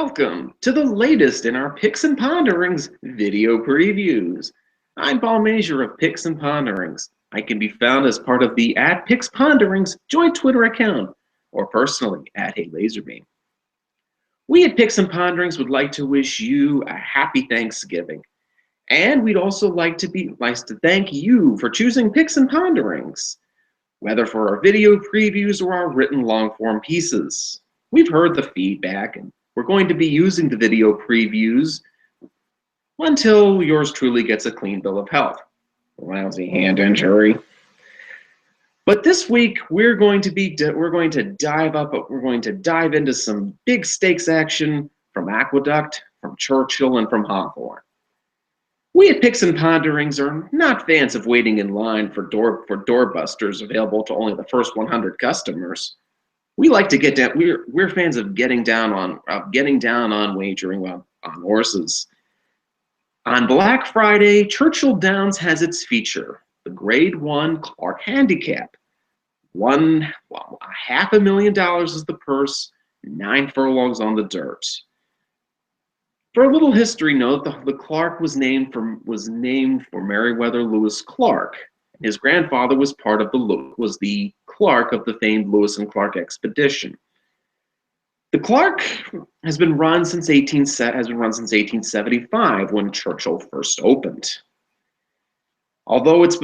Welcome to the latest in our Picks and Ponderings video previews. I'm Paul Major of Picks and Ponderings. I can be found as part of the @PicksPonderings joint Twitter account, or personally at HeyLaserbeam. We at Picks and Ponderings would like to wish you a happy Thanksgiving, and we'd also like to thank you for choosing Picks and Ponderings, whether for our video previews or our written long-form pieces. We've heard the feedback, and we're going to be using the video previews until yours truly gets a clean bill of health. Lousy hand injury. But this week we're going to dive into some big stakes action from Aqueduct, from Churchill, and from Hawthorne. We at Picks and Ponderings are not fans of waiting in line for doorbusters available to only the first 100 customers. We like to get down. We're fans of getting down on wagering on horses. On Black Friday, Churchill Downs has its feature, the Grade 1 Clark Handicap. $500,000 is the purse, 9 furlongs on the dirt. For a little history note, the Clark was named for Meriwether Lewis Clark. His grandfather was the Clark of the famed Lewis and Clark expedition. The Clark has been run since 1875 when Churchill first opened. Although it's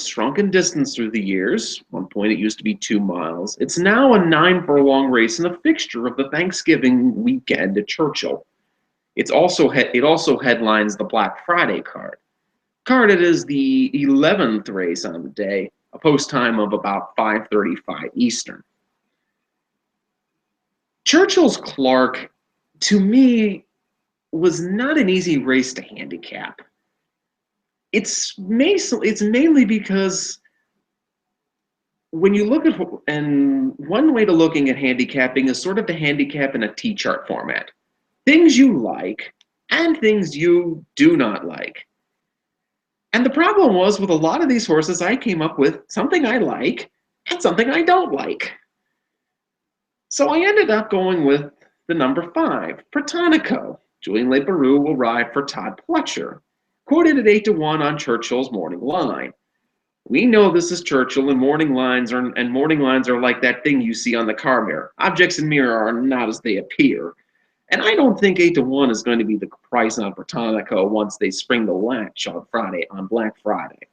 shrunken distance through the years. At one point it used to be 2 miles. It's now a 9 furlong race and a fixture of the Thanksgiving weekend at Churchill. It also headlines the Black Friday card. Carded as the 11th race on the day, a post time of about 5:35 Eastern. Churchill's Clark, to me, was not an easy race to handicap. It's mainly because when you look at, and one way to looking at handicapping is sort of to handicap in a T-chart format. Things you like and things you do not like. And the problem was, with a lot of these horses, I came up with something I like and something I don't like. So I ended up going with the number 5, Protonico. Julian Leparoux will ride for Todd Pletcher, quoted at 8-1 on Churchill's morning line. We know this is Churchill, and morning lines are like that thing you see on the car mirror. Objects in mirror are not as they appear. And I don't think 8-1 is going to be the price on Protonico once they spring the latch on Black Friday.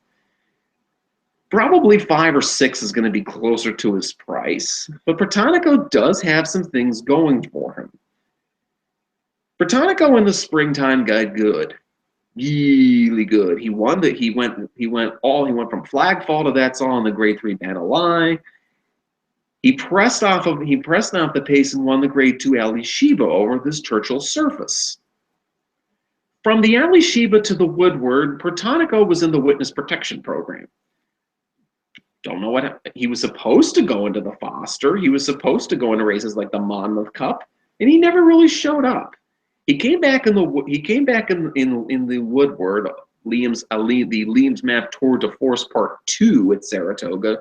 Probably 5 or 6 is going to be closer to his price, but Protonico does have some things going for him. Protonico in the springtime got good, really good. He went from flag fall to That's All in the Grade 3 Banalai. He pressed off the pace and won the Grade 2 Ali Sheba over this Churchill surface. From the Ali Sheba to the Woodward, Protonico was in the witness protection program. Don't know what he was supposed to go into the Foster. He was supposed to go into races like the Monmouth Cup, and he never really showed up. He came back in the Woodward, the Liam's Map Tour de Force Part 2 at Saratoga,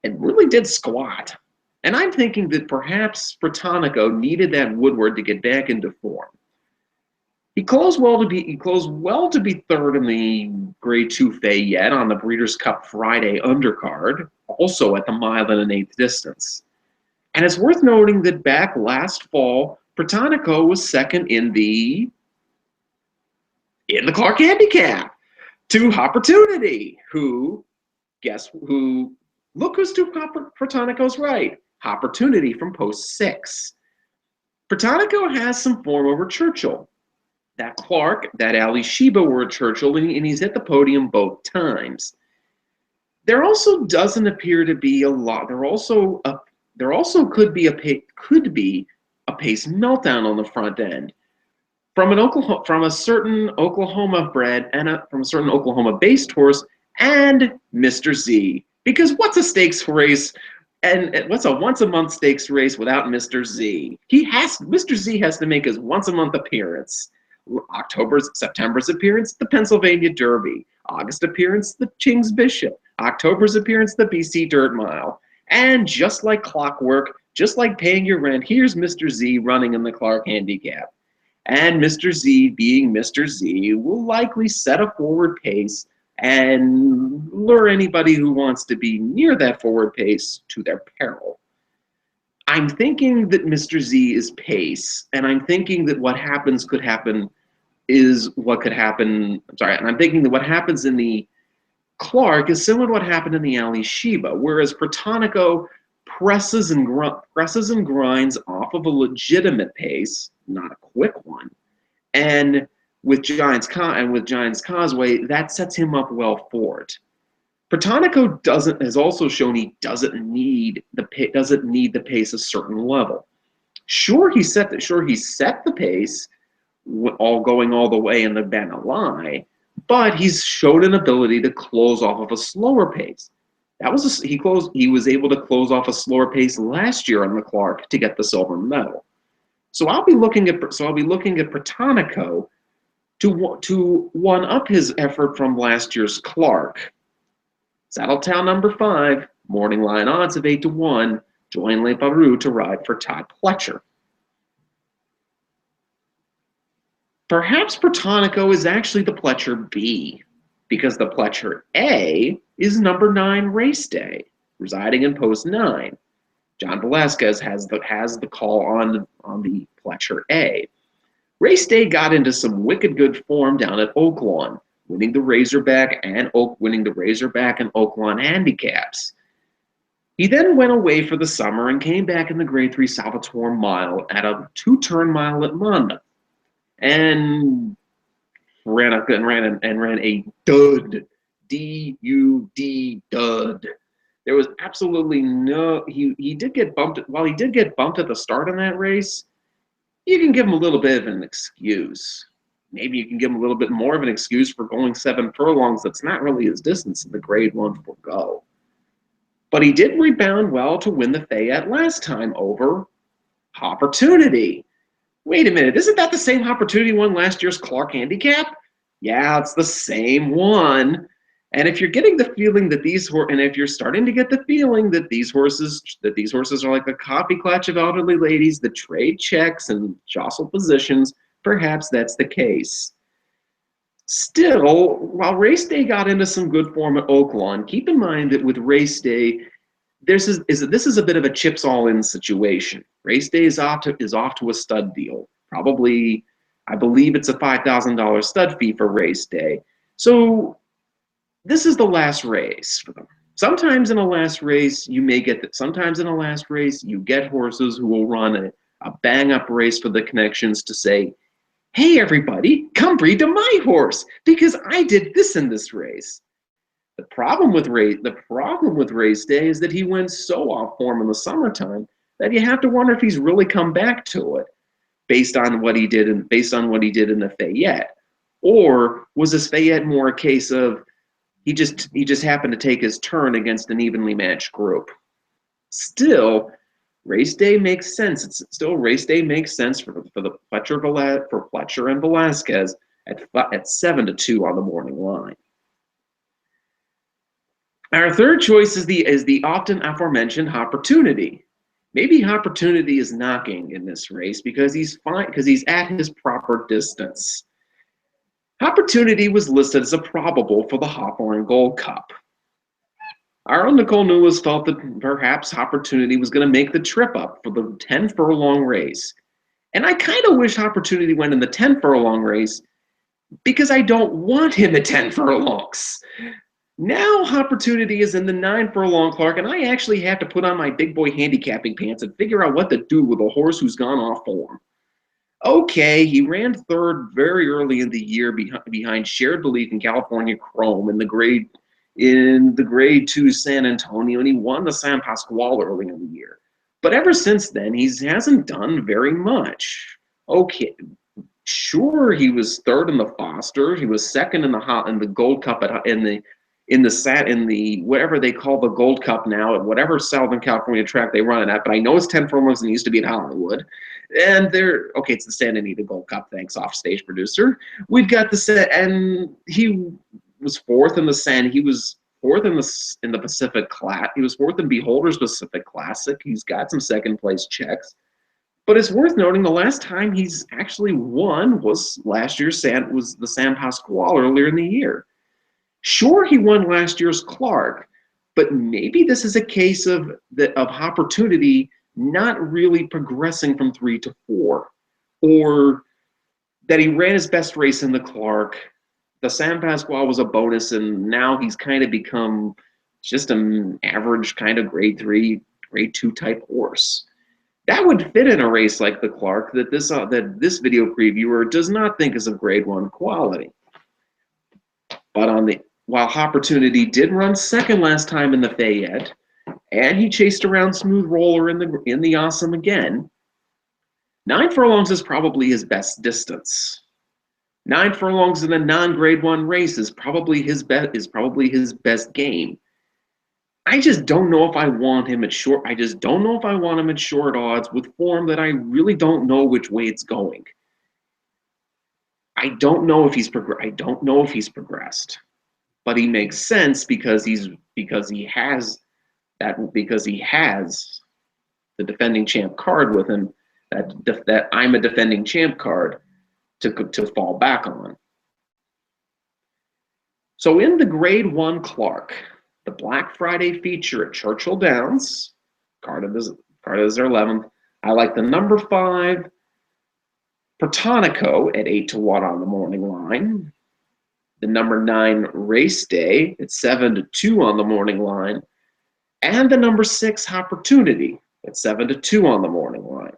and really did squat. And I'm thinking that perhaps Protonico needed that Woodward to get back into form. He closed well to be third in the Grade 2 Fayette on the Breeders' Cup Friday undercard, also at the 1 1/8 distance. And it's worth noting that back last fall, Protonico was second in the Clark Handicap to Opportunity, look who's to Protonico's right, Opportunity from post 6. Protonico has some form over Churchill. That Clark, that Ali Sheba were Churchill, and he's hit the podium both times. There also doesn't appear to be a lot. There also could be a pace meltdown on the front end from a certain Oklahoma bred and from a certain Oklahoma-based horse and Mr. Z. Because what's a stakes race and what's a once-a-month stakes race without Mr. Z? Mr. Z has to make his once-a-month appearance. September's appearance, the Pennsylvania Derby. August appearance, the King's Bishop. October's appearance, the BC Dirt Mile. And just like clockwork, Just like paying your rent, here's Mr. Z running in the Clark Handicap. And Mr. Z, being Mr. Z, will likely set a forward pace and lure anybody who wants to be near that forward pace to their peril. I'm thinking that Mr. Z is pace, and I'm thinking that what happens could happen is what could happen. I'm sorry, and I'm thinking that what happens in the Clark is similar to what happened in the Ali Shiba, whereas Protonico presses and grinds off of a legitimate pace, not a quick one, and with Giants Causeway, that sets him up well for it. Protonico has also shown he doesn't need the pace a certain level. Sure, he set the pace, all going all the way in the Banalai, but he's showed an ability to close off of a slower pace. He was able to close off a slower pace last year on the Clark to get the silver medal. So I'll be looking at Protonico to one up his effort from last year's Clark. Saddletown number 5, morning line odds of 8-1. Join Le Baru to ride for Todd Pletcher. Perhaps Protonico is actually the Pletcher B, because the Pletcher A is number 9 Race Day, residing in post 9. John Velasquez has the call on the Pletcher A. Race Day got into some wicked good form down at Oaklawn, winning the Razorback and Oaklawn handicaps. He then went away for the summer and came back in the Grade 3 Salvatore Mile at a 2-turn mile at Monmouth, and ran a dud, D-U-D dud. There was absolutely no. He did get bumped. While he did get bumped at the start of that race, you can give him a little bit of an excuse. Maybe you can give him a little bit more of an excuse for going 7 furlongs. That's not really his distance in the Grade 1 go. But he did rebound well to win the Fayette last time over Opportunity. Wait a minute, isn't that the same Opportunity won last year's Clark Handicap? Yeah, it's the same one. And if you're getting the feeling that if you're starting to get the feeling that these horses are like the coffee clutch of elderly ladies that trade checks and jostle positions, perhaps that's the case. Still, while Race Day got into some good form at Oaklawn, keep in mind that with Race Day, this is a bit of a chips all in situation. Race Day is off to a stud deal. Probably, I believe it's a $5,000 stud fee for Race Day. So this is the last race for them. Sometimes in a last race, you get horses who will run a bang-up race for the connections to say, hey, everybody, come breed to my horse because I did this in this race. The problem with Race Day is that he went so off form in the summertime that you have to wonder if he's really come back to it based on what he did in the Fayette. Or was this Fayette more a case of he just happened to take his turn against an evenly matched group? Still, Race Day makes sense. Race Day makes sense for Pletcher and Velasquez at 7-2 on the morning line. Our third choice is the often aforementioned Opportunity. Maybe Opportunity is knocking in this race because he's at his proper distance. Opportunity was listed as a probable for the Hawthorne Gold Cup. Our own Nicole Newlands felt that perhaps Opportunity was going to make the trip up for the 10 furlong race. And I kind of wish Opportunity went in the 10 furlong race because I don't want him at 10 furlongs. Now Opportunity is in the 9 furlong Clark, and I actually have to put on my big boy handicapping pants and figure out what to do with a horse who's gone off form. Okay, he ran third very early in the year behind Shared Belief in California Chrome in the Grade 2 San Antonio, and he won the San Pasquale early in the year. But ever since then, he hasn't done very much. Okay, sure, he was third in the Foster. He was second in the Gold Cup in the whatever they call the Gold Cup now at whatever Southern California track they run it at. But I know it's 10 furlongs and it used to be at Hollywood. And it's the Santa Anita Gold Cup. Thanks, offstage producer. We've got and he was fourth in the He was fourth in the Pacific Class. He was fourth in Beholder's Pacific Classic. He's got some second place checks. But it's worth noting the last time he's actually won was last year's the San Pasquale earlier in the year. Sure, he won last year's Clark, but maybe this is a case of opportunity not really progressing from 3 to 4, or that he ran his best race in the Clark. The San Pasquale was a bonus, and now he's kind of become just an average kind of grade 3, grade 2 type horse. That would fit in a race like the Clark that this video previewer does not think is of grade 1 quality. But while Opportunity did run second last time in the Fayette, and he chased around Smooth Roller in the Awesome again, 9 furlongs is probably his best distance. 9 furlongs in a non-grade 1 race is probably his best game. I just don't know if I want him at short. I just don't know if I want him at short odds with form that I really don't know which way it's going. I don't know if he's progressed, but he makes sense because he has the defending champ card with him. That I'm a defending champ card to fall back on. So in the grade 1 Clark, the Black Friday feature at Churchill Downs, card is their 11th. I like the number 5, Protonico at 8 to 1 on the morning line. The number 9, Race Day at 7 to 2 on the morning line. And the number 6, Opportunity at 7 to 2 on the morning line.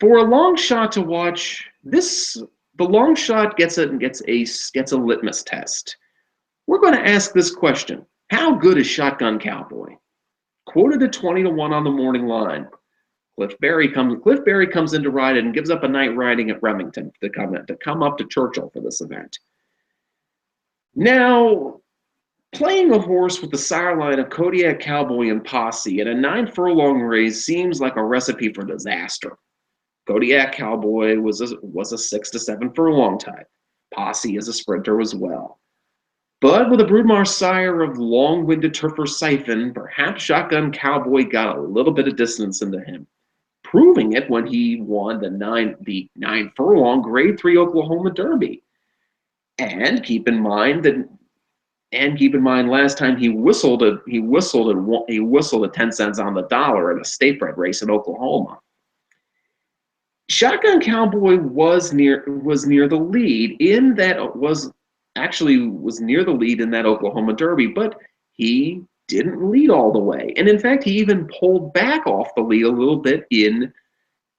For a long shot to watch, the long shot gets a litmus test. We're going to ask this question: how good is Shotgun Cowboy? Quoted at 20 to 1 on the morning line. Cliff Berry comes in to ride it and gives up a night riding at Remington to come up to Churchill for this event. Now, playing a horse with the sire line of Kodiak Cowboy and Posse in a 9 furlong race seems like a recipe for disaster. Kodiak Cowboy was a 6 to 7 furlong type. Posse is a sprinter as well. But with a Broodmar sire of long-winded Turfer Siphon, perhaps Shotgun Cowboy got a little bit of distance into him, proving it when he won the 9 furlong grade 3 Oklahoma Derby. And keep in mind last time he whistled at 10 cents on the dollar in a state bred race in Oklahoma. Shotgun Cowboy was near the lead in that Oklahoma Derby, but he didn't lead all the way. And in fact, he even pulled back off the lead a little bit in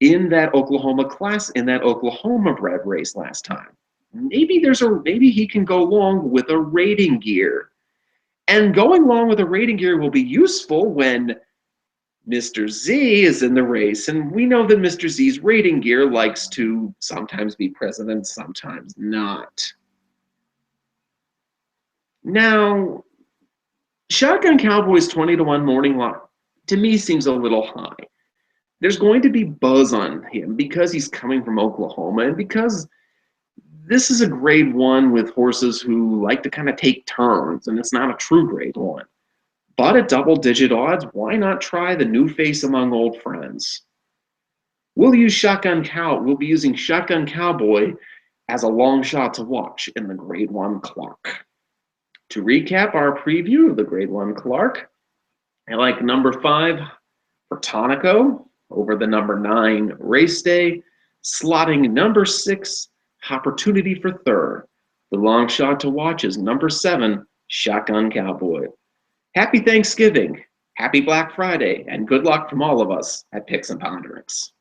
that Oklahoma bred race last time. Maybe he can go along with a rating gear. And going along with a rating gear will be useful when Mr. Z is in the race, and we know that Mr. Z's rating gear likes to sometimes be present and sometimes not. Now, Shotgun Cowboy's 20 to 1 morning line to me seems a little high. There's going to be buzz on him because he's coming from Oklahoma and because this is a grade 1 with horses who like to kind of take turns, and it's not a true grade 1. But at double-digit odds, why not try the new face among old friends? We'll be using Shotgun Cowboy as a long shot to watch in the grade 1 Clark. To recap our preview of the grade 1 Clark, I like number 5, Protonico, over the number 9, Race Day, slotting number 6, Opportunity for third. The long shot to watch is number 7, Shotgun Cowboy. Happy Thanksgiving, happy Black Friday, and good luck from all of us at Picks and Ponderings.